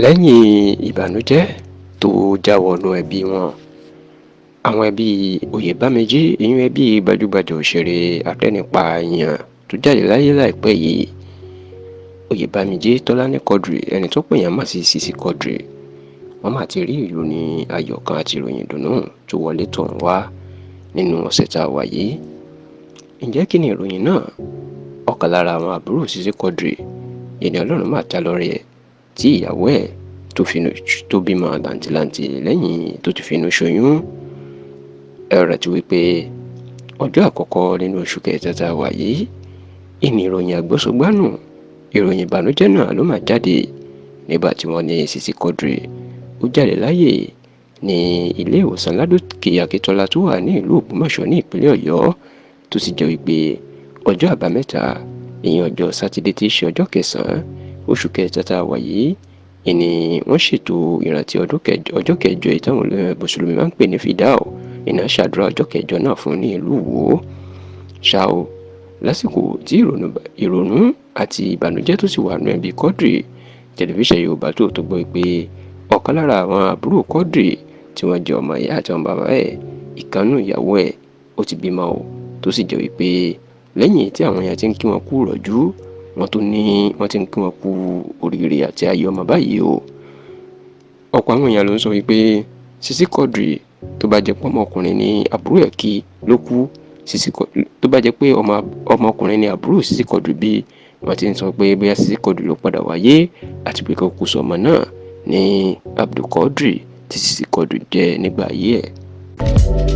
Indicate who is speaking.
Speaker 1: lẹ́yìn ìbànújẹ́ tó já wọnú ẹbí wọn, àwọn ẹbí oyèbáméjì ìyún ẹbí gbajúgbajà òṣèré adẹ́nipa-èèyàn tó jáde láyé láìpẹ́ yìí, oyèbáméjì tọ́lání quadri, ẹni tó pèèyàn mọ̀ sí Sisi Quadri, wọ́n mà ti rí ìròyìn ayọ̀ kan àti ìròyìn ìdùnnú tó wọlé tọ̀ ń wá nínú ọ̀sẹ̀ tá a wà yìí. Ǹjẹ́ kí ni ìròyìn náà? Ọ̀kan lára àwọn àbúrò Sisi Quadri, ẹni Ọlọ́run máa ta lọ́rẹ ẹ̀, tí ìyàwó ẹ̀ tó bímọ làǹtìlanti lẹ́yìn tó ti finú ṣoyún. Ẹ̀rọ ti wí pé ọjọ́ àkọ́kọ́ nínú oṣù kẹta tá a wà yìí, ìní ìròyìn àgbọ́sọgbánù, ìròyìn ìbànújẹ́ náà ló máa jáde nígbà tí wọ́n ní Sisi Quadri ó jáde láyè ní ilé ìwòsàn Ládòkè Akíntọ́lá tó wà ní ìlú Ògbómọ̀ṣọ́ ní ìpínlẹ̀ Ọ̀yọ́, tó sì jẹ́ wípé ọjọ́ àbámẹ́ta, ìyẹn ọjọ́ sátidé tí í ṣe ọjọ́ kẹsàn-án oṣù kẹta tá a wà yìí, ìní wọ́n ṣètò ìrántí ọjọ́ kẹjọ ìtàwọn mùsùlùmí máa ń pè ní fìdáù, iná ṣàdúrà ọjọ́ kẹjọ náà fún ní ìlú Ìwó. Ṣá o, lásìkò tí ìrònú àti ìbànújẹ́ tó sì wà nínú ẹbí Quadri, tẹlifíṣàn Yorùbá tó gbọ́ pé ọ̀kan lára àwọn àbúrò Quadri tí wọ́n jẹ́ ọmọ ìyá àti ọmọ bàbá ẹ̀, ìkànnù ìyàwó ẹ̀, ó ti bímọ o, tó sì jẹ́ wípé lẹ́yìn tí àwọn èèyàn ti ń kí wọn kú rọ̀jú, wọ́n ti ń kí wọn kú oríire àti ayọ̀ ọmọ báyìí o. Ọ̀pọ̀ àwọn èèyàn ló ń sọ wípé Sisi Quadri tó bá jẹ́ pé ọmọkùnrin ni àbúrò ẹ̀ kí ló kú, tó bá jẹ́ pé ọmọkùnrin ni àbúrò Sisi Quadri bí, wọ́n ti ń sọ pé bóyá Sisi Quadri ló padà wáyé àti pé kó kú sọmọ náà ní Abdul Quadri tí Sisi Quadri jẹ́ nígbà ayé ẹ̀.